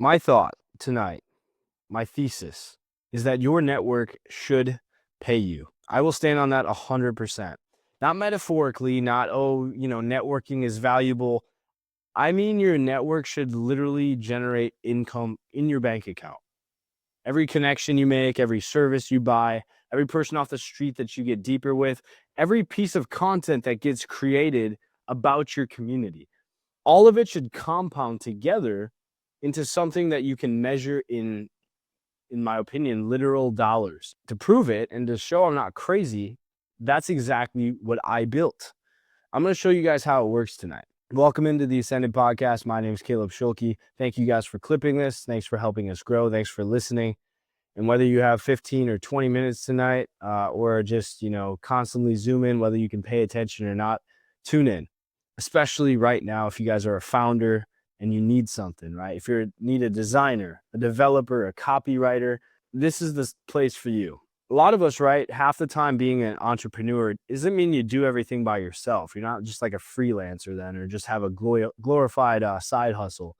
My thought tonight, my thesis, is that your network should pay you. I will stand on that 100%. Not metaphorically, not, networking is valuable. I mean, your network should literally generate income in your bank account. Every connection you make, every service you buy, every person off the street that you get deeper with, every piece of content that gets created about your community, all of it should compound together into something that you can measure in my opinion, literal dollars. To prove it and to show I'm not crazy, that's exactly what I built. I'm going to show you guys how it works tonight. Welcome into the Ascended Podcast. My name is Caleb Schuelke. Thank you guys for clipping this. Thanks for helping us grow. Thanks for listening. And whether you have 15 or 20 minutes tonight, or just, constantly zoom in, whether you can pay attention or not, tune in. Especially right now, if you guys are a founder and you need something, right? If you need a designer, a developer, a copywriter, this is the place for you. A lot of us, right, half the time being an entrepreneur doesn't mean you do everything by yourself. You're not just like a freelancer then, or just have a glorified side hustle.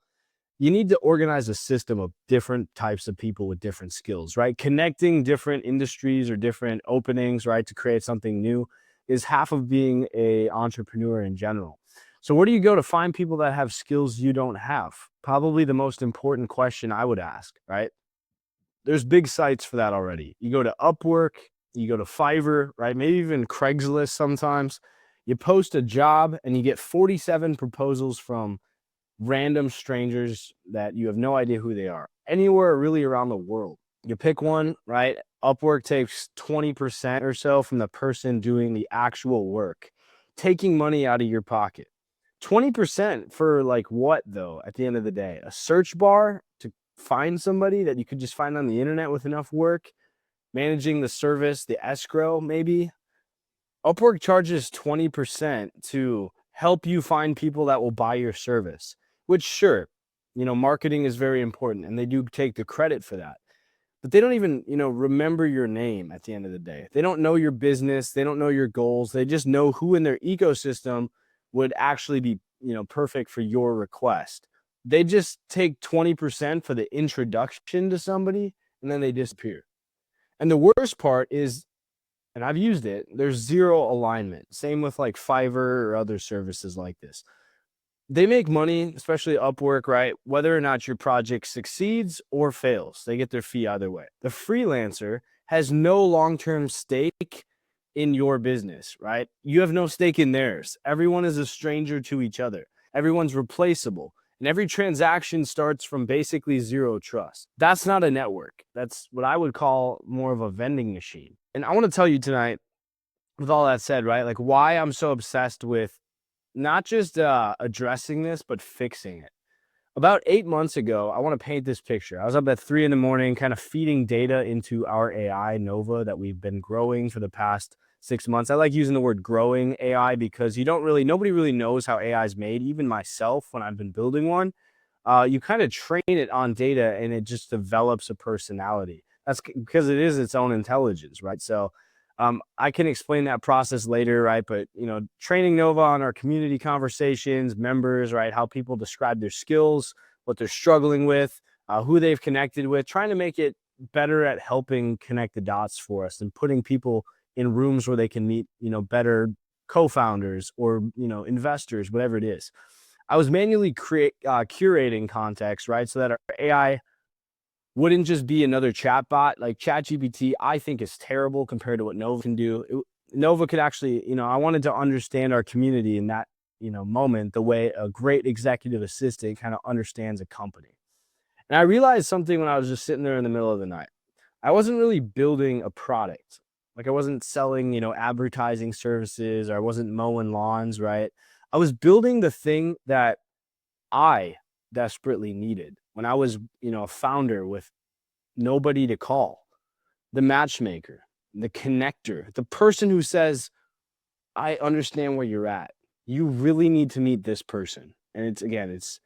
You need to organize a system of different types of people with different skills, right? Connecting different industries or different openings, right, to create something new is half of being an entrepreneur in general. So where do you go to find people that have skills you don't have? Probably the most important question I would ask, right? There's big sites for that already. You go to Upwork, you go to Fiverr, right? Maybe even Craigslist sometimes. You post a job and you get 47 proposals from random strangers that you have no idea who they are, anywhere really around the world. You pick one, right? Upwork takes 20% or so from the person doing the actual work, taking money out of your pocket. 20% for like what though, at the end of the day? A search bar to find somebody that you could just find on the internet with enough work, managing the service, the escrow maybe. Upwork charges 20% to help you find people that will buy your service, which sure, marketing is very important and they do take the credit for that. But they don't even, remember your name at the end of the day. They don't know your business. They don't know your goals. They just know who in their ecosystem would actually be, perfect for your request. They just take 20% for the introduction to somebody and then they disappear. And the worst part is, and I've used it, there's zero alignment. Same with like Fiverr or other services like this. They make money, especially Upwork, right? Whether or not your project succeeds or fails, they get their fee either way. The freelancer has no long-term stake in your business, right? You have no stake in theirs. Everyone is a stranger to each other. Everyone's replaceable. And every transaction starts from basically zero trust. That's not a network. That's what I would call more of a vending machine. And I want to tell you tonight, with all that said, right, like why I'm so obsessed with not just addressing this, but fixing it. About 8 months ago, I want to paint this picture. I was up at 3 a.m, kind of feeding data into our AI Nova that we've been growing for the past 6 months. I like using the word growing AI because nobody really knows how AI is made. Even myself, when I've been building one, you kind of train it on data and it just develops a personality. That's because it is its own intelligence, right? So I can explain that process later, right? But, training Nova on our community conversations, members, right? How people describe their skills, what they're struggling with, who they've connected with, trying to make it better at helping connect the dots for us and putting people in rooms where they can meet, better co-founders or, investors, whatever it is. I was manually curating context, right? So that our AI wouldn't just be another chat bot. Like ChatGPT, I think is terrible compared to what Nova can do. Nova could actually, I wanted to understand our community in that, moment, the way a great executive assistant kind of understands a company. And I realized something when I was just sitting there in the middle of the night. I wasn't really building a product. Like I wasn't selling, advertising services, or I wasn't mowing lawns, right? I was building the thing that I desperately needed when I was, a founder with nobody to call, the matchmaker, the connector, the person who says, I understand where you're at. You really need to meet this person. And it's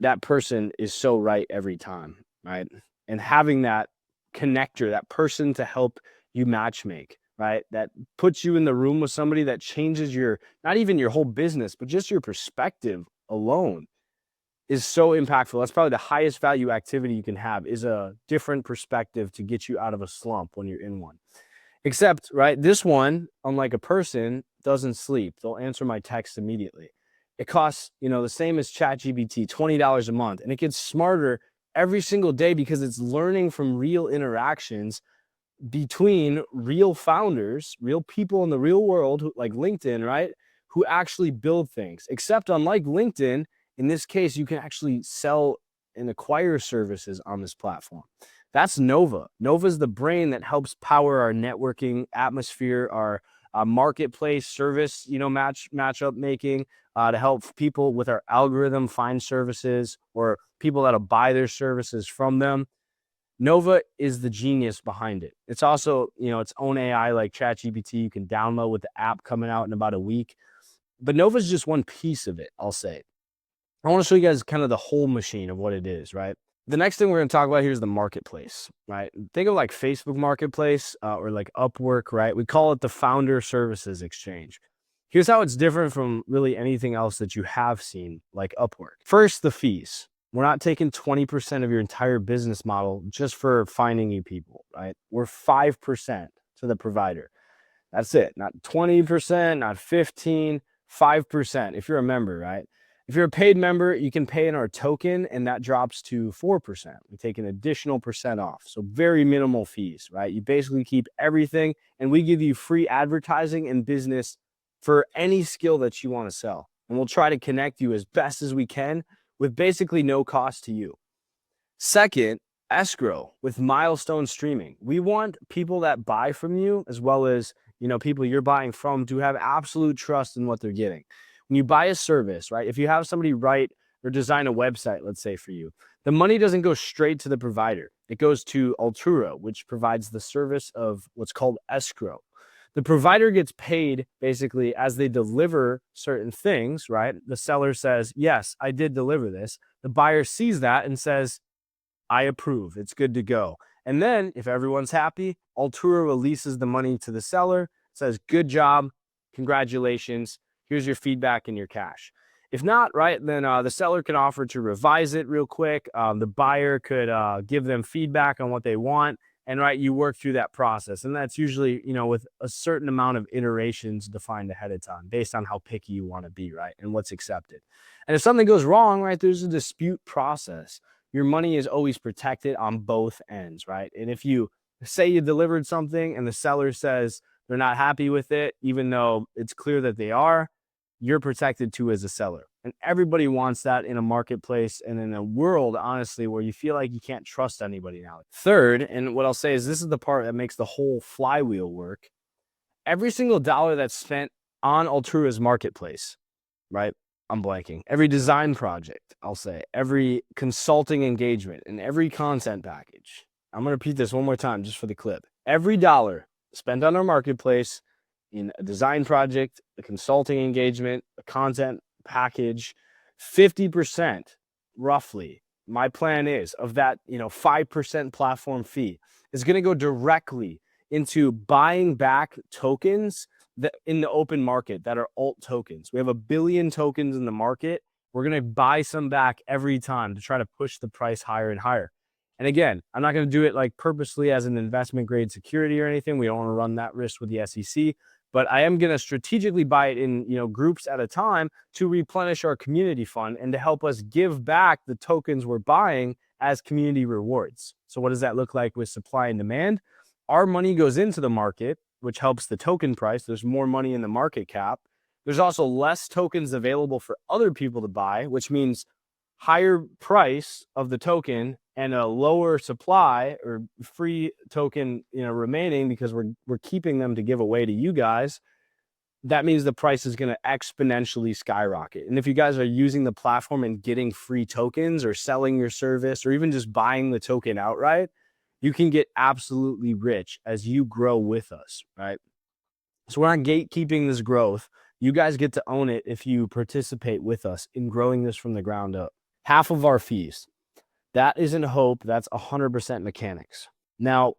that person is so right every time, right? And having that connector, that person to help you matchmake, right? That puts you in the room with somebody that changes not even your whole business, but just your perspective alone is so impactful. That's probably the highest value activity you can have, is a different perspective to get you out of a slump when you're in one. Except, right, this one, unlike a person, doesn't sleep. They'll answer my text immediately. It costs, the same as ChatGPT, $20 a month, and it gets smarter every single day because it's learning from real interactions between real founders, real people in the real world, like LinkedIn, right? Who actually build things. Except unlike LinkedIn, in this case, you can actually sell and acquire services on this platform. That's Nova. Nova is the brain that helps power our networking atmosphere, our marketplace service, matchup making, to help people with our algorithm find services or people that'll buy their services from them. Nova is the genius behind it. It's also, its own AI like ChatGPT you can download with the app coming out in about a week. But Nova is just one piece of it, I'll say. I want to show you guys kind of the whole machine of what it is, right? The next thing we're going to talk about here is the marketplace, right? Think of like Facebook Marketplace or like Upwork, right? We call it the Founder Services Exchange. Here's how it's different from really anything else that you have seen, like Upwork. First, the fees. We're not taking 20% of your entire business model just for finding you people, right? We're 5% to the provider. That's it. Not 20%, not 15, 5% if you're a member, right? If you're a paid member, you can pay in our token and that drops to 4%. We take an additional percent off. So very minimal fees, right? You basically keep everything and we give you free advertising and business for any skill that you want to sell. And we'll try to connect you as best as we can with basically no cost to you. Second, escrow with milestone streaming. We want people that buy from you as well as, people you're buying from to have absolute trust in what they're getting. When you buy a service, right? If you have somebody write or design a website, let's say for you, the money doesn't go straight to the provider. It goes to Altura, which provides the service of what's called escrow. The provider gets paid basically as they deliver certain things, right? The seller says, yes, I did deliver this. The buyer sees that and says, I approve. It's good to go. And then if everyone's happy, Altura releases the money to the seller, says, good job, congratulations, here's your feedback and your cash. If not, right, then the seller can offer to revise it real quick. The buyer could give them feedback on what they want. And right, you work through that process. And that's usually, with a certain amount of iterations defined ahead of time based on how picky you want to be, right? And what's accepted. And if something goes wrong, right, there's a dispute process. Your money is always protected on both ends, right? And if you say you delivered something and the seller says they're not happy with it, even though it's clear that they are, you're protected too as a seller. And everybody wants that in a marketplace and in a world, honestly, where you feel like you can't trust anybody now. Third, and what I'll say is this is the part that makes the whole flywheel work. Every single dollar that's spent on Altura's marketplace, right? I'm blanking. Every design project, I'll say, every consulting engagement, and every content package. I'm going to repeat this one more time just for the clip. Every dollar spent on our marketplace in a design project, a consulting engagement, a content package, 50% roughly, my plan is, of that 5% platform fee is going to go directly into buying back tokens that in the open market that are alt tokens. We have 1 billion tokens in the market. We're going to buy some back every time to try to push the price higher and higher. And again, I'm not going to do it like purposely as an investment grade security or anything. We don't want to run that risk with the SEC. But I am going to strategically buy it in groups at a time to replenish our community fund and to help us give back the tokens we're buying as community rewards. So what does that look like with supply and demand? Our money goes into the market, which helps the token price. There's more money in the market cap. There's also less tokens available for other people to buy, which means higher price of the token and a lower supply or free token remaining because we're keeping them to give away to you guys. That means the price is going to exponentially skyrocket. And if you guys are using the platform and getting free tokens or selling your service or even just buying the token outright, you can get absolutely rich as you grow with us, right? So we're not gatekeeping this growth. You guys get to own it if you participate with us in growing this from the ground up. Half of our fees. That isn't hope. That's 100% mechanics. Now,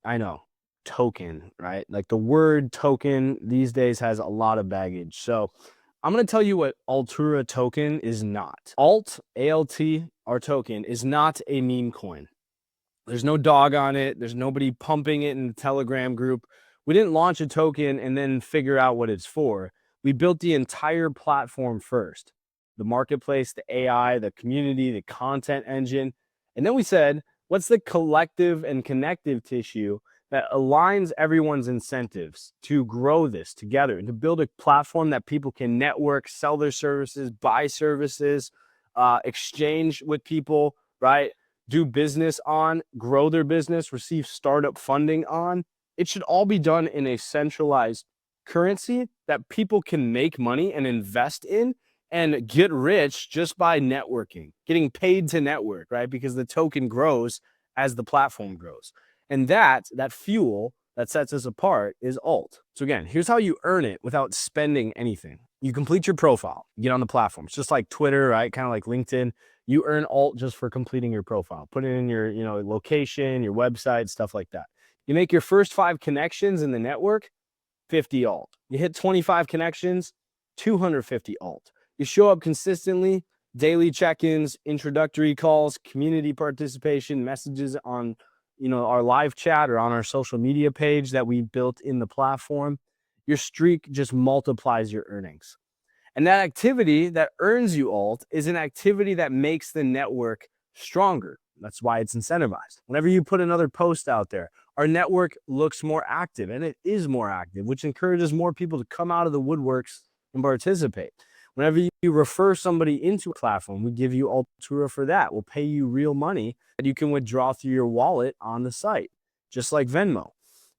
I know, token, right? Like the word token these days has a lot of baggage. So I'm going to tell you what Altura token is not. Alt, A-L-T, our token, is not a meme coin. There's no dog on it. There's nobody pumping it in the Telegram group. We didn't launch a token and then figure out what it's for. We built the entire platform first. The marketplace, the AI, the community, the content engine. And then we said, what's the collective and connective tissue that aligns everyone's incentives to grow this together and to build a platform that people can network, sell their services, buy services, exchange with people, right? Do business on, grow their business, receive startup funding on. It should all be done in a centralized currency that people can make money and invest in and get rich just by networking, getting paid to network, right? Because the token grows as the platform grows. And that fuel that sets us apart is alt. So again, here's how you earn it without spending anything. You complete your profile, you get on the platform. It's just like Twitter, right? Kind of like LinkedIn. You earn alt just for completing your profile. Put it in your, location, your website, stuff like that. You make your first 5 connections in the network, 50 alt. You hit 25 connections, 250 alt. You show up consistently, daily check-ins, introductory calls, community participation, messages on, our live chat or on our social media page that we built in the platform. Your streak just multiplies your earnings. And that activity that earns you alt is an activity that makes the network stronger. That's why it's incentivized. Whenever you put another post out there, our network looks more active, and it is more active, which encourages more people to come out of the woodworks and participate. Whenever you refer somebody into a platform, we give you Altura for that. We'll pay you real money that you can withdraw through your wallet on the site, just like Venmo.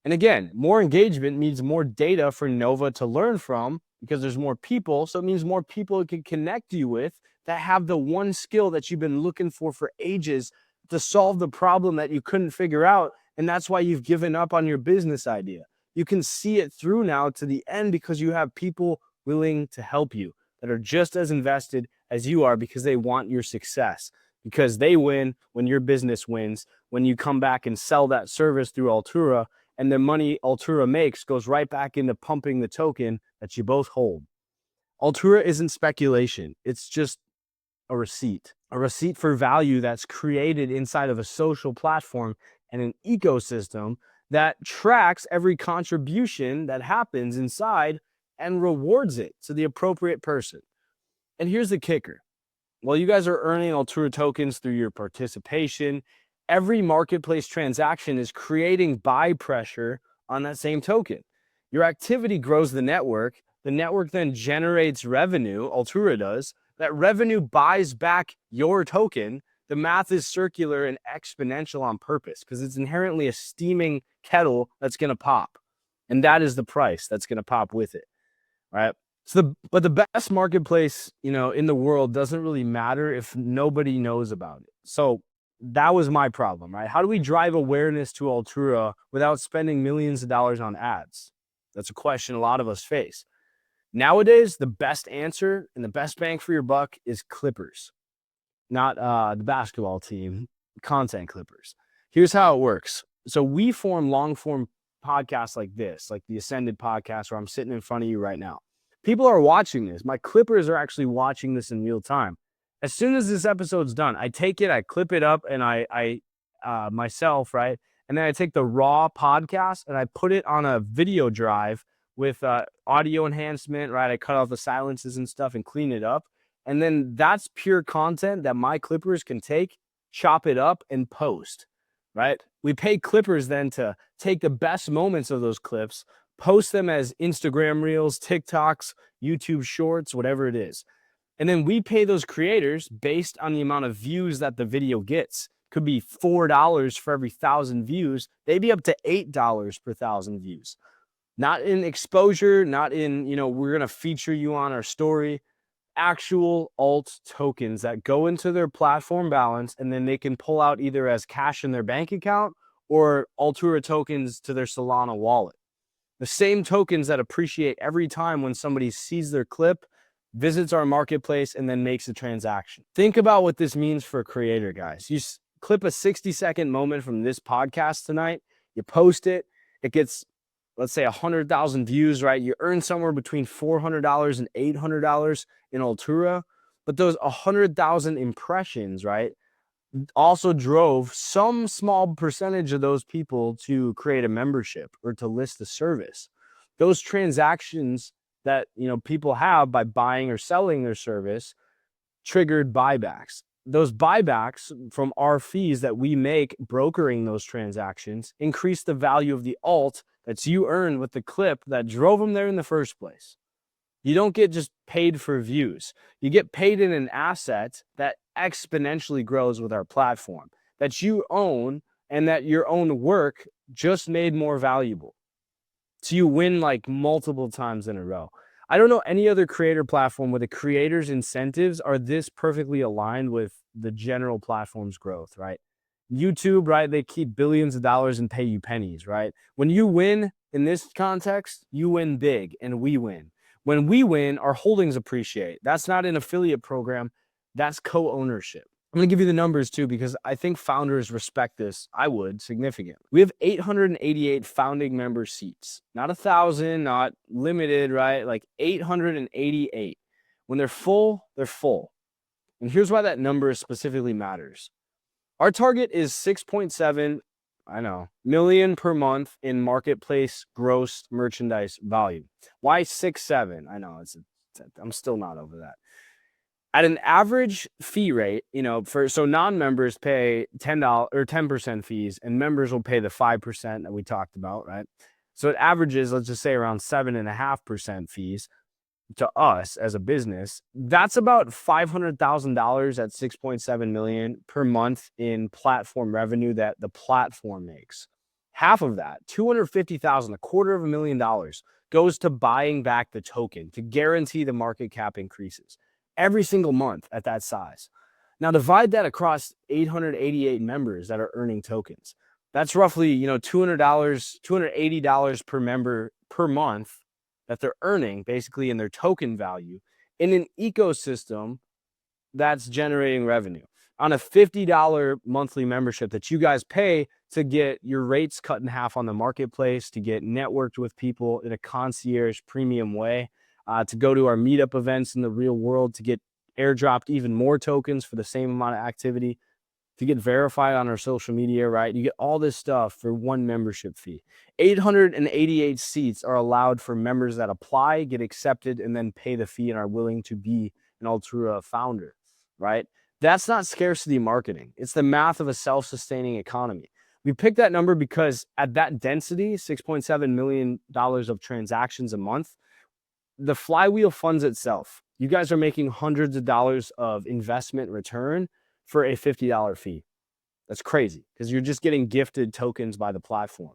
And again, more engagement means more data for Nova to learn from because there's more people. So it means more people it can connect you with that have the one skill that you've been looking for ages to solve the problem that you couldn't figure out. And that's why you've given up on your business idea. You can see it through now to the end because you have people willing to help you that are just as invested as you are because they want your success, because they win when your business wins, when you come back and sell that service through Altura, and the money Altura makes goes right back into pumping the token that you both hold. Altura isn't speculation. It's just a receipt for value that's created inside of a social platform and an ecosystem that tracks every contribution that happens inside and rewards it to the appropriate person. And here's the kicker. While you guys are earning Altura tokens through your participation, every marketplace transaction is creating buy pressure on that same token. Your activity grows the network. The network then generates revenue, Altura does. That revenue buys back your token. The math is circular and exponential on purpose because it's inherently a steaming kettle that's going to pop. And that is the price that's going to pop with it, right? But the best marketplace, in the world doesn't really matter if nobody knows about it. So that was my problem, right? How do we drive awareness to Altura without spending millions of dollars on ads? That's a question a lot of us face. Nowadays, the best answer and the best bang for your buck is Clippers, not the basketball team, content Clippers. Here's how it works. So we form long form podcasts like this, like the Ascended podcast where I'm sitting in front of you right now. People are watching this. My Clippers are actually watching this in real time. As soon as this episode's done, I take it, I clip it up, and I myself, right? And then I take the raw podcast and I put it on a video drive with audio enhancement, right? I cut off the silences and stuff and clean it up. And then that's pure content that my Clippers can take, chop it up, and post, right? We pay Clippers then to take the best moments of those clips, post them as Instagram Reels, TikToks, YouTube Shorts, whatever it is. And then we pay those creators based on the amount of views that the video gets. Could be $4 for every 1,000 views. They'd be up to $8 per 1,000 views. Not in exposure, not in, we're going to feature you on our story. Actual alt tokens that go into their platform balance, and then they can pull out either as cash in their bank account or Altura tokens to their Solana wallet. The same tokens that appreciate every time when somebody sees their clip, visits our marketplace, and then makes a transaction. Think about what this means for a creator, guys. You clip a 60-second moment from this podcast tonight, you post it, it gets let's say 100,000 views, right? You earn somewhere between $400 and $800 in Altura, but those 100,000 impressions, right, also drove some small percentage of those people to create a membership or to list a service. Those transactions that, people have by buying or selling their service triggered buybacks. Those buybacks from our fees that we make brokering those transactions increase the value of the alt that you earned with the clip that drove them there in the first place. You don't get just paid for views. You get paid in an asset that exponentially grows with our platform, that you own and that your own work just made more valuable. So you win like multiple times in a row. I don't know any other creator platform where the creators' incentives are this perfectly aligned with the general platform's growth, right? YouTube, right? They keep billions of dollars and pay you pennies, right? When you win in this context, you win big and we win. When we win, our holdings appreciate. That's not an affiliate program, that's co-ownership. I'm going to give you the numbers too, because I think founders respect this. I would significantly. We have 888 founding member seats, not 1,000, not limited, right? Like 888. When they're full, they're full. And here's why that number specifically matters. Our target is 6.7, million per month in marketplace gross merchandise value. Why 6.7? I know I'm still not over that. At an average fee rate, so non-members pay $10 or 10% fees, and members will pay the 5% that we talked about, right? So it averages, let's just say, around 7.5% fees to us as a business. That's about $500,000 at 6.7 million per month in platform revenue that the platform makes. Half of that, 250,000, $250,000, goes to buying back the token to guarantee the market cap increases every single month at that size. Now divide that across 888 members that are earning tokens. That's roughly, $200, $280 per member per month that they're earning basically in their token value in an ecosystem that's generating revenue on a $50 monthly membership that you guys pay to get your rates cut in half on the marketplace, to get networked with people in a concierge premium way, to go to our meetup events in the real world, to get airdropped even more tokens for the same amount of activity, to get verified on our social media, right? You get all this stuff for one membership fee. 888 seats are allowed for members that apply, get accepted, and then pay the fee and are willing to be an Altura founder, right? That's not scarcity marketing. It's the math of a self-sustaining economy. We picked that number because at that density, $6.7 million of transactions a month, the flywheel funds itself. You guys are making hundreds of dollars of investment return for a $50 fee. That's crazy because you're just getting gifted tokens by the platform.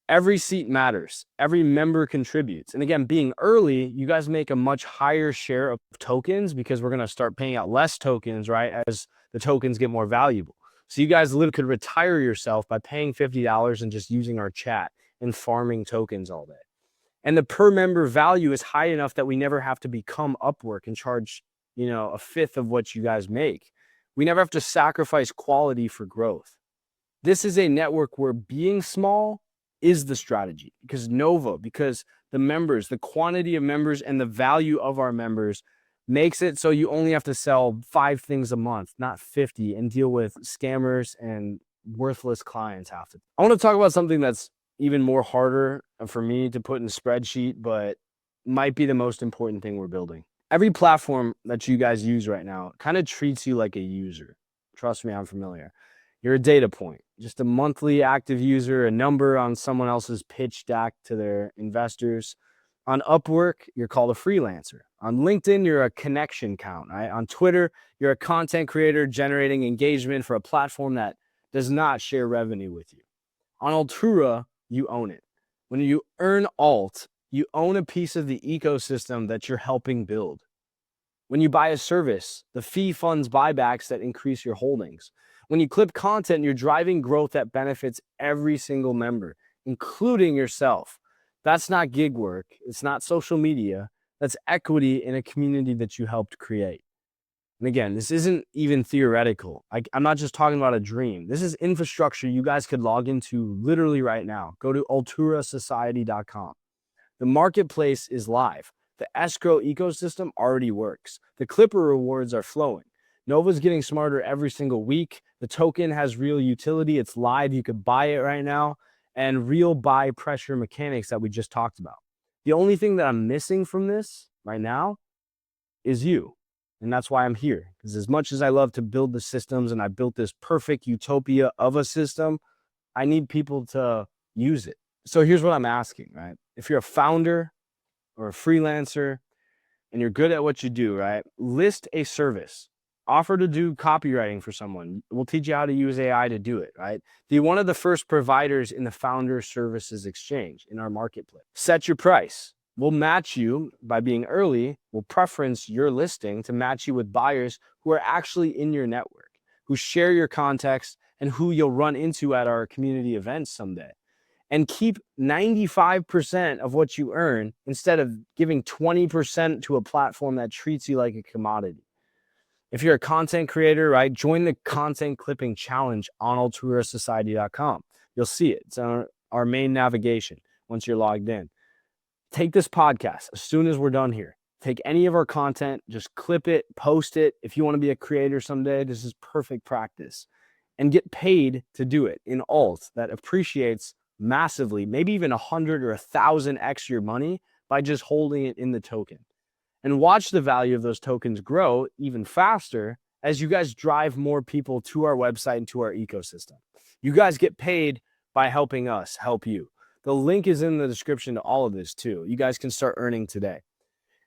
Every seat matters. Every member contributes. And again, being early, you guys make a much higher share of tokens because we're going to start paying out less tokens, right, as the tokens get more valuable. So you guys literally could retire yourself by paying $50 and just using our chat and farming tokens all day. And the per member value is high enough that we never have to become Upwork and charge, a fifth of what you guys make. We never have to sacrifice quality for growth. This is a network where being small is the strategy because the members, the quantity of members and the value of our members makes it so you only have to sell 5 things a month, not 50, and deal with scammers and worthless clients half the time. I want to talk about something that's even more harder for me to put in a spreadsheet, but might be the most important thing we're building. Every platform that you guys use right now kind of treats you like a user. Trust me, I'm familiar. You're a data point, just a monthly active user, a number on someone else's pitch deck to their investors. On Upwork, you're called a freelancer. On LinkedIn, you're a connection count, right? On Twitter, you're a content creator generating engagement for a platform that does not share revenue with you. On Altura, you own it. When you earn alt, you own a piece of the ecosystem that you're helping build. When you buy a service, the fee funds buybacks that increase your holdings. When you clip content, you're driving growth that benefits every single member, including yourself. That's not gig work. It's not social media. That's equity in a community that you helped create. And again, this isn't even theoretical. I'm not just talking about a dream. This is infrastructure you guys could log into literally right now. Go to alturasociety.com. The marketplace is live. The escrow ecosystem already works. The Clipper rewards are flowing. Nova's getting smarter every single week. The token has real utility. It's live. You could buy it right now. And real buy pressure mechanics that we just talked about. The only thing that I'm missing from this right now is you. And that's why I'm here. Because as much as I love to build the systems and I built this perfect utopia of a system, I need people to use it. So here's what I'm asking, right? If you're a founder or a freelancer and you're good at what you do, right? List a service. Offer to do copywriting for someone. We'll teach you how to use AI to do it, right? Be one of the first providers in the founder services exchange in our marketplace. Set your price. We'll match you by being early. We'll preference your listing to match you with buyers who are actually in your network, who share your context, and who you'll run into at our community events someday. And keep 95% of what you earn instead of giving 20% to a platform that treats you like a commodity. If you're a content creator, right, join the content clipping challenge on alturasociety.com. You'll see it. It's on our main navigation once you're logged in. Take this podcast as soon as we're done here. Take any of our content, just clip it, post it. If you want to be a creator someday, this is perfect practice. And get paid to do it in alt that appreciates massively, maybe even 100 or 1,000x your money by just holding it in the token. And watch the value of those tokens grow even faster as you guys drive more people to our website and to our ecosystem. You guys get paid by helping us help you. The link is in the description to all of this too. You guys can start earning today.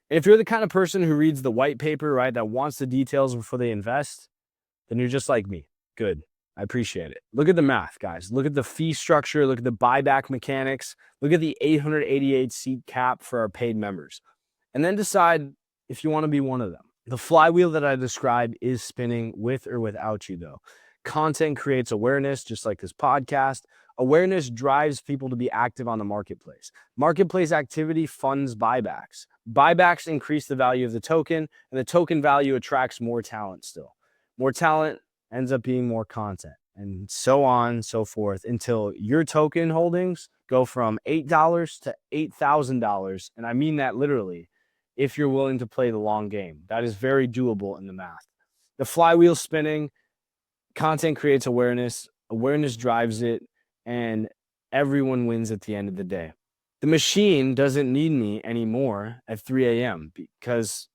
And if you're the kind of person who reads the white paper, right, that wants the details before they invest, then you're just like me. Good. I appreciate it. Look at the math, guys. Look at the fee structure. Look at the buyback mechanics. Look at the 888 seat cap for our paid members. And then decide if you want to be one of them. The flywheel that I described is spinning with or without you, though. Content creates awareness, just like this podcast. Awareness drives people to be active on the marketplace. Marketplace activity funds buybacks. Buybacks increase the value of the token, and the token value attracts more talent still. More talent ends up being more content, and so on and so forth until your token holdings go from $8 to $8,000. And I mean that literally, if you're willing to play the long game. That is very doable in the math. The flywheel spinning, content creates awareness, awareness drives it, and everyone wins at the end of the day. The machine doesn't need me anymore at 3 a.m. because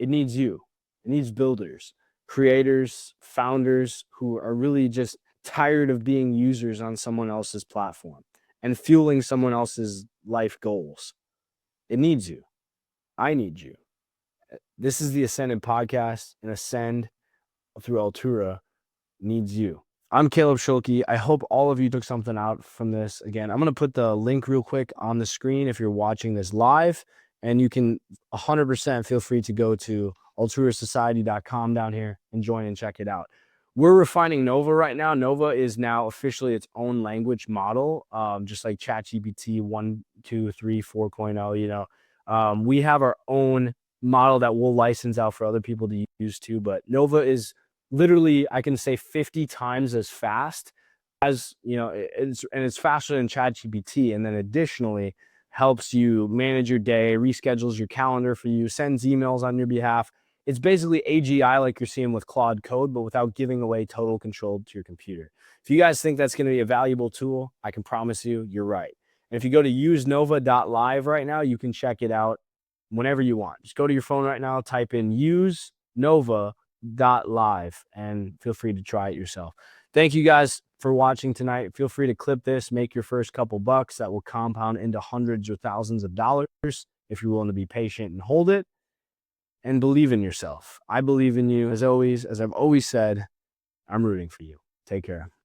it needs you. It needs builders, creators, founders who are really just tired of being users on someone else's platform and fueling someone else's life goals. It needs you. I need you. This is the Ascended podcast, and Ascend through Altura needs you. I'm Caleb Schuelke. I hope all of you took something out from this. Again, I'm going to put the link real quick on the screen if you're watching this live, and you can 100% feel free to go to alturasociety.com down here and join and check it out. We're refining Nova right now. Nova is now officially its own language model, just like ChatGPT 1, 2, 3, 4.0, you know. We have our own model that we'll license out for other people to use too, but Nova is literally, I can say 50 times as fast as, you know, it's faster than ChatGPT. And then additionally helps you manage your day, reschedules your calendar for you, sends emails on your behalf. It's basically AGI like you're seeing with Claude Code, but without giving away total control to your computer. If you guys think that's going to be a valuable tool, I can promise you, you're right. And if you go to usenova.live right now, you can check it out whenever you want. Just go to your phone right now, type in usenova.live, and feel free to try it yourself. Thank you guys for watching tonight. Feel free to clip this, make your first couple bucks that will compound into hundreds or thousands of dollars if you're willing to be patient and hold it. And believe in yourself. I believe in you. As always, as I've always said, I'm rooting for you. Take care.